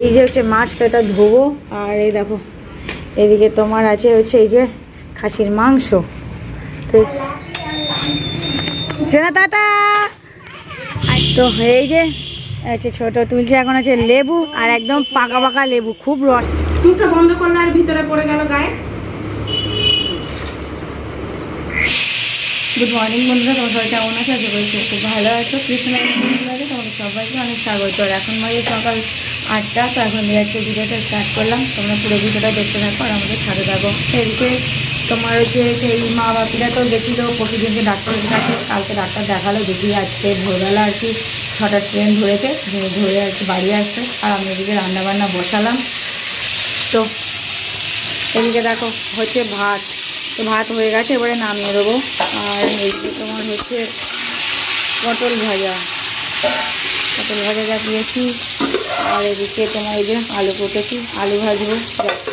এই যে হচ্ছে মাছ, তো এটা ধোবো। আর এই দেখো এদিকে তোমার আছে হচ্ছে এই যে খাসির মাংস। তো টাটা। তো এই যে আচ্ছা ছোট তুলছে, এখন আছে লেবু আর একদম পাকা পাকা লেবু, খুব রস। মুখটা বন্ধ করলে আর ভিতরে পড়ে গেল গায়ে। গুড মর্নিং বন্ধুরা, তোমার সবাই কেমন আছে? আশা করি খুব ভালো আছো। কৃষ্ণা তোমাদের সবাইকে অনেক স্বাগত। আর এখন বাজে সকাল 8টা। তো এখন আজকে ভিডিওটা স্টার্ট করলাম, তোমরা পুরো ভিডিওটা দেখতে থাকো আর আমাদের সাথে থাকো। এদিকে তোমার হচ্ছে সেই মা বাপিরা তো গেছিলো প্রতিদিনকে ডাক্তারের কাছে, কালকে ডাক্তার দেখালো, দেখি আজকে ভোরবেলা আর কি 6টার ট্রেন ধরেছে, ধরে আর কি বাড়ি আসছে। আর আমি এদিকে রান্নাবান্না বসালাম। তো এদিকে দেখো হচ্ছে ভাত, তো ভাত হয়ে গেছে, এবারে নামিয়ে দেবো। আর এইদিকে তোমার হচ্ছে পটল ভাজা যা দিয়েছি। আর এদিকে তোমার এই যে আলু কেটেছি, আলু ভাজবো।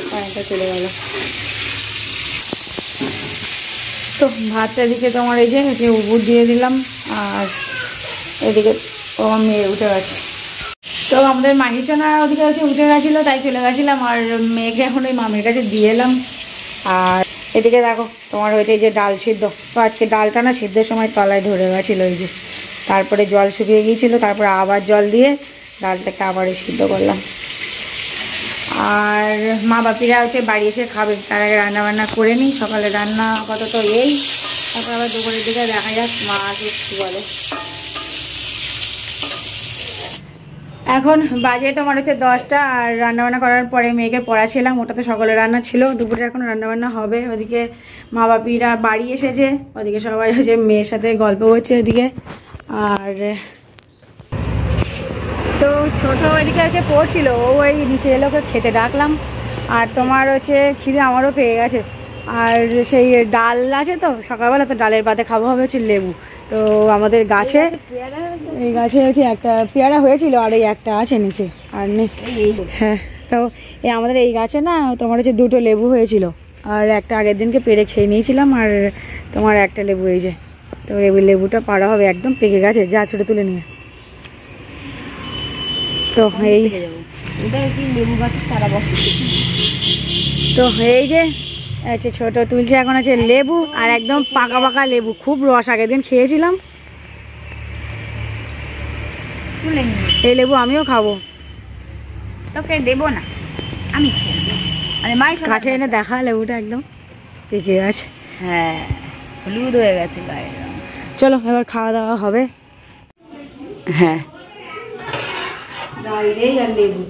কারেন্টটা চলে গেল। তো ভাতটা এদিকে তোমার এই যে উবুর দিয়ে দিলাম। আর এদিকে তোমার মেয়ে উঠে গেছে। তো আমাদের মাহিসোনা ওদিকে হচ্ছে উঠে গেছিলো, তাই চলে গেছিলাম। আর মেয়েকে এখন ওই মামির কাছে দিয়ে এলাম। আর এদিকে দেখো তোমার হয়েছে এই যে ডাল সিদ্ধ। তো আজকে ডালটা না সিদ্ধের সময় তলায় ধরে গেছিলো এই যে, তারপরে জল শুকিয়ে গিয়েছিলো, তারপরে আবার জল দিয়ে ডালটাকে আবার সিদ্ধ করলাম। আর মা বাপিরা হচ্ছে বাড়ি এসে খাবে, তার আগে রান্নাবান্না করে নিই। সকালে রান্না আপাতত এই, তারপর আবার দুপুরের দিকে দেখা যাক মা আগে কী বলে। এখন বাজে তোমার হচ্ছে 10টা। আর রান্নাবান্না করার পরে মেয়েকে পড়াছিলাম, ওটা তো সকালে রান্না ছিল। দুপুরে এখন রান্নাবান্না হবে। ওদিকে মা বাপিরা বাড়ি এসেছে, ওদিকে সবাই হচ্ছে মেয়ের সাথে গল্প করছে ওদিকে। আর তো ছোট ওইদিকে হচ্ছে পড়ছিল, ও ওই নিচে এলে ওকে খেতে ডাকলাম। আর তোমার হচ্ছে খিদে আমারও পেয়ে গেছে। আর সেই ডাল আছে তো সকালবেলা, তো ডালের পাতে খাবো হবে হচ্ছে লেবু। তো আমাদের গাছে এই গাছে হচ্ছে একটা পেয়ারা হয়েছিল, আর এই একটা আছে নিচে আর নেই। হ্যাঁ, তো এই আমাদের এই গাছে না তোমার হচ্ছে 2টো লেবু হয়েছিল, আর একটা আগের দিনকে পেড়ে খেয়ে নিয়েছিলাম। আর তোমার একটা লেবু এই যে, তো লেবুটা পাড়া হবে, একদম পেকে গেছে, যা ছোটো তুলে নিয়ে। তো এই লেবু গাছের চারা বসে। তো এই যে আচ্ছা ছোট তুলছে, এখন আছে লেবু আর একদম পাকা পাকা লেবু, খুব রস, আগের দিন খেয়েছিলাম। এই লেবু আমিও খাবো, তোকে দেবো না, আমি কাছে এনে দেখা লেবুটা একদম পেকে গেছে। হ্যাঁ, হলুদ হয়ে গেছে গায়ে। চলো এবার খাওয়া দাওয়া হবে। হ্যাঁ, ডাল দিয়ে আর লেবু,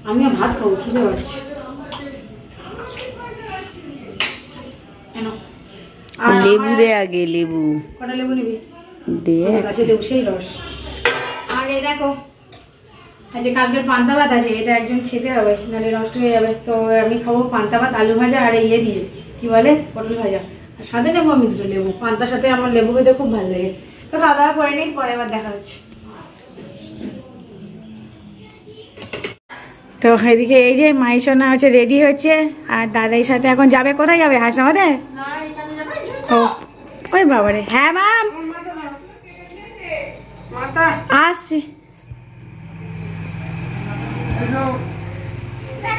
আমিও ভাত খাবো, খিদে পাচ্ছে। লেবু দে আগে, লেবু কটা লেবু নিবি? দে, গাছে লেবু সেই রস। আর এই দেখো আচ্ছা কালকের পান্তা ভাত আছে, এটা একজন খেতে হবে, নাহলে নষ্ট হয়ে যাবে। তো আমি খাবো পান্তা ভাত আলু ভাজা আর ইয়ে দিয়ে কি বলে পটল ভাজা, আর সাথে নেবো আমি 2টো লেবু। পান্তার সাথে আমার লেবু খেতে খুব ভালো লাগে। তো খাওয়া দাওয়া করে নিই, পরে আবার দেখা হচ্ছে। তো এদিকে এই যে মাইসোনা হচ্ছে রেডি হচ্ছে, আর দাদার সাথে এখন যাবে। কোথায় যাবে? হাসনাবাদে? ও ওই বাবারে, হ্যাঁ ম্যাম আসছি।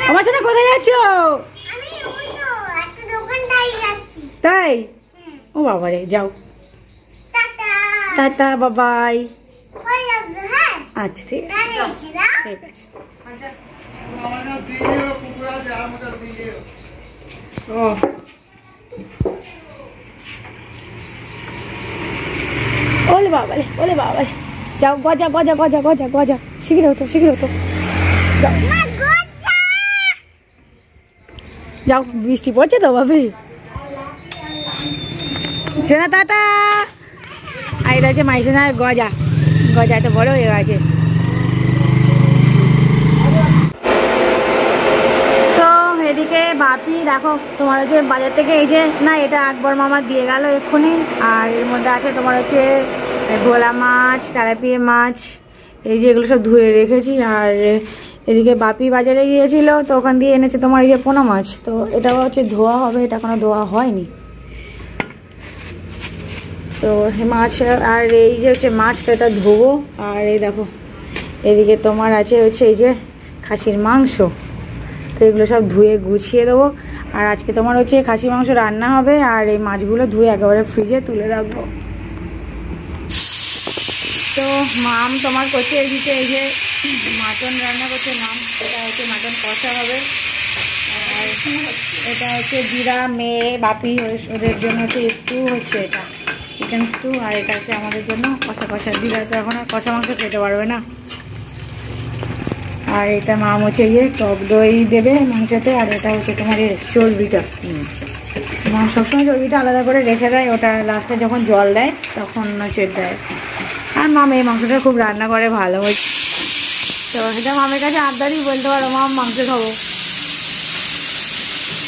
আমার সাথে কোথায় যাচ্ছ? তাই? ও বাবারে, যাও, টাটা বাবাই। আচ্ছা ঠিক আছে, ঠিক আছে। ও ওলে বাবালে, ওলে বাবালে, যাও গজা গজা গজা গজা গজা, শীঘ্র হতো শীঘ্র হতো, যাও। বৃষ্টি পড়ছে তো ভাবি, শোনা টাটা। আর এটা হচ্ছে মাইসোনা গজা, গজা এত বড় হয়ে গেছে। তো এদিকে বাপি দেখো তোমার হচ্ছে বাজার থেকে এই যে, না এটা আকবর মামা দিয়ে গেল এক্ষুনি। আর এর মধ্যে আছে তোমার হচ্ছে ভোলা মাছ, তেলাপিয়া মাছ, এই যে এগুলো সব ধুয়ে রেখেছি। আর এদিকে বাপি বাজারে গিয়েছিল, তো ওখান দিয়ে এনেছে তোমার এই যে পোনা মাছ। তো এটাও হচ্ছে ধোয়া হবে, এটা কোনো ধোয়া হয়নি। তো মাছ, আর এই যে হচ্ছে মাছ, তো এটা ধোবো। আর এই দেখো এদিকে তোমার আছে হচ্ছে এই যে খাসির মাংস। তো এগুলো সব ধুয়ে গুছিয়ে দেবো। আর আজকে তোমার হচ্ছে খাসি মাংস রান্না হবে, আর এই মাছগুলো ধুয়ে একেবারে ফ্রিজে তুলে রাখবো। তো মাম তোমার করছে এদিকে এই যে মাটন রান্না করছে মাম, এটা হচ্ছে মাটন কষা হবে। আর এটা হচ্ছে জিরা মেয়ে বাপি ওদের জন্য হচ্ছে স্টু হচ্ছে, এটা চিকেন স্টু। আর এটা হচ্ছে আমাদের জন্য কষা কষা। জিরা তো এখন আর কষা মাংস খেতে পারবে না। আর এটা মাম হচ্ছে ইয়ে টক দই দেবে মাংসতে। আর এটা হচ্ছে তোমার চর্বিটা, মাম সবসময় চর্বিটা আলাদা করে রেখে দেয়, ওটা লাস্টে যখন জল দেয় তখন হচ্ছে দেয়। আর মাম এই মাংসটা খুব রান্না করে ভালো হয়েছে। তো এটা মামের কাছে আবদারই বলতে পারো, মাম মাংস খাবো।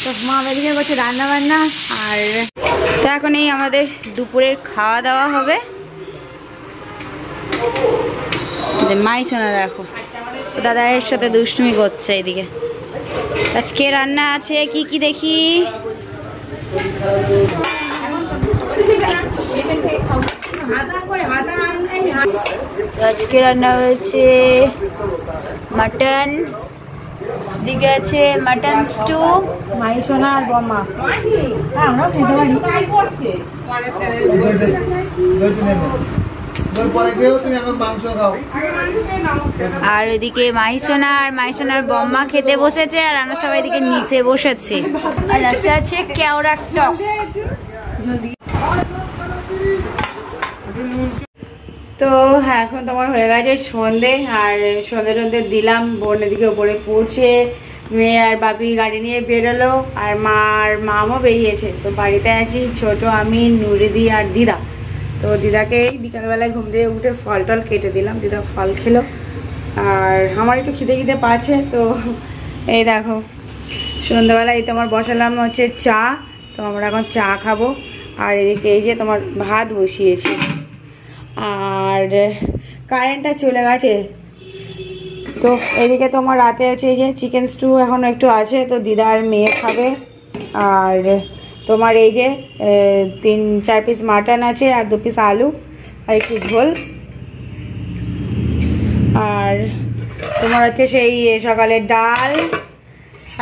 তো মাম এদিকে করছে রান্না বান্না। আর তো এখন এই আমাদের দুপুরের খাওয়া দাওয়া হবে। মাই শোনা দেখো দাদায়ের সাথে দুষ্টুমি করছে এদিকে। আজকে রান্না আছে কি কি দেখি। আজকে রান্না হয়েছে মাটন, দিকে আছে মাটন স্টু। মাই সোনা আর বম্মা আমরাও খেতে পারি। আর ওইদিকে মাইসোনা আর মাইসোনার বম্মা খেতে বসেছে, আর আমরা সবাই এদিকে নিচে বসেছি। আর লাস্টে আছে কেওড়ার টক। তো হ্যাঁ, এখন তোমার হয়ে গেছে সন্ধে। আর সন্ধে দিলাম, বোন এদিকে ওপরে পৌঁছে মেয়ে আর বাপি গাড়ি নিয়ে বেরোলো। আর মা আর মামও বেরিয়েছে। তো বাড়িতে আছি ছোট আমি, নুরিদি আর দিদা। তো দিদাকে বিকালবেলায় ঘুম দিয়ে উঠে ফল টল কেটে দিলাম, দিদা ফল খেলো। আর আমার একটু খিদে পাচ্ছে। তো এই দেখো সন্ধ্যাবেলায় এই তোমার বসালাম হচ্ছে চা। তো আমরা এখন চা খাবো। আর এদিকে এই যে তোমার ভাত বসিয়েছি। আর কারেন্টটা চলে গেছে। তো এদিকে তোমার রাতে হচ্ছে এই যে চিকেন স্টু এখনো একটু আছে, তো দিদা আর মেয়ে খাবে। আর তোমার এই যে 3-4 পিস মাটন আছে, আর 2 পিস আলু, আর একটু ঝোল। আর তোমার হচ্ছে সেই সকালের ডাল,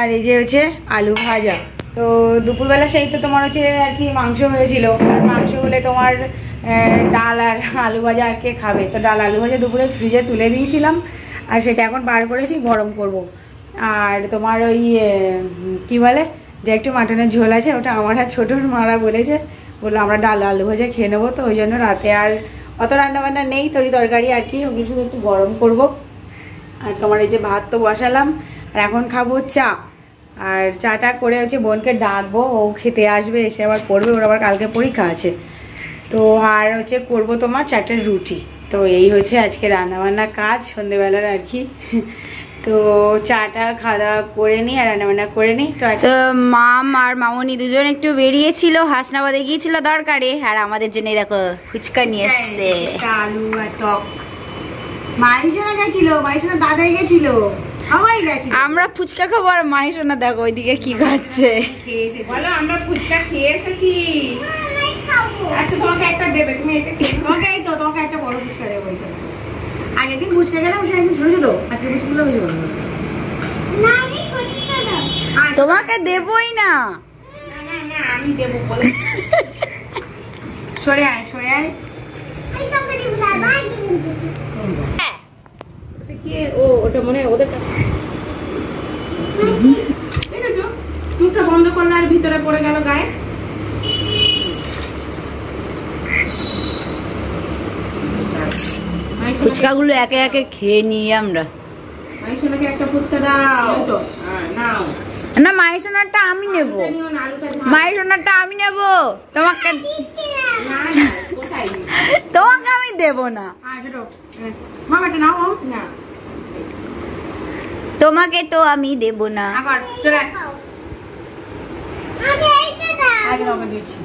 আর এই যে হচ্ছে আলু ভাজা। তো দুপুরবেলা সেই তো তোমার হচ্ছে আর কি মাংস হয়েছিল। আর মাংস হলে তোমার ডাল আর আলু ভাজা আর কে খাবে। তো ডাল আলু ভাজা দুপুরে ফ্রিজে তুলে দিয়েছিলাম, আর সেটা এখন বার করেছি গরম করব। আর তোমার ওই কি বলে যে একটু মাটনের ঝোল আছে, ওটা আমার আর ছোটোর মারা বলেছে, বললো আমরা ডাল আলু ভাজা খেয়ে নেবো। তো ওই জন্য রাতে আর অত রান্নাবান্না নেই, তরকারি আর কি, ওগুলো শুধু একটু গরম করব। আর তোমার এই যে ভাত তো বসালাম। আর এখন খাবো চা। আর চাটা করে হচ্ছে বোনকে ডাকবো, ও খেতে আসবে, এসে আবার পড়বে, ওর আবার কালকে পরীক্ষা আছে। তো আর হচ্ছে করবো তোমার 4টে রুটি। তো এই হচ্ছে আজকে রান্নাবান্না কাজ সন্ধ্যেবেলার আর কি। তো চাটা খাওয়া দাওয়া করে নিই আর রান্নাবান্না করে নিই। তো মাম আর মামনি দুজন একটু বেরিয়েছিল, হাসনাবাদে গিয়েছিল দরকারে। আর আমাদের জন্য দেখো ফুচকা নিয়ে এসছে, আলু আর টক। মাইসোনা গেছিল, মাইসোনা দাদাই গেছিল, সবাই গেছিল। আমরা ফুচকা খাবো, আর মাইসোনা দেখো ওইদিকে কি খাচ্ছে। বলো আমরা ফুচকা খেয়ে এসেছি। আচ্ছা তোমাকে একটা দেবে, তুমি এটা খেয়ে তোমাকে এই তো তোমাকে একটা বড় ফুচকা দেবো। আগের দিন ফুচকা খেলাম, সে একদিন ছোট ছোট, আজকে ফুচকাগুলো বেশি বড়। তোমাকে দেবই না, আমি দেবো বলে। সরে আয় সরে আয়। ওটা মনে হয় ওদের দেখেছো, মুখটা বন্ধ করলে আর ভিতরে পড়ে গেল গায়ে। ফুচকাগুলো একে একে খেয়ে নিই আমরা। মাইসোনাকে একটা ফুচকা দাও তো। নাও না, মাইসোনারটা আমি নেব, মাইসোনারটা আমি নেব, তোমাকে তোমাকে আমি দেব না। মামাটা নাও না, তোমাকে তো আমি দেব না। আগে দিচ্ছি।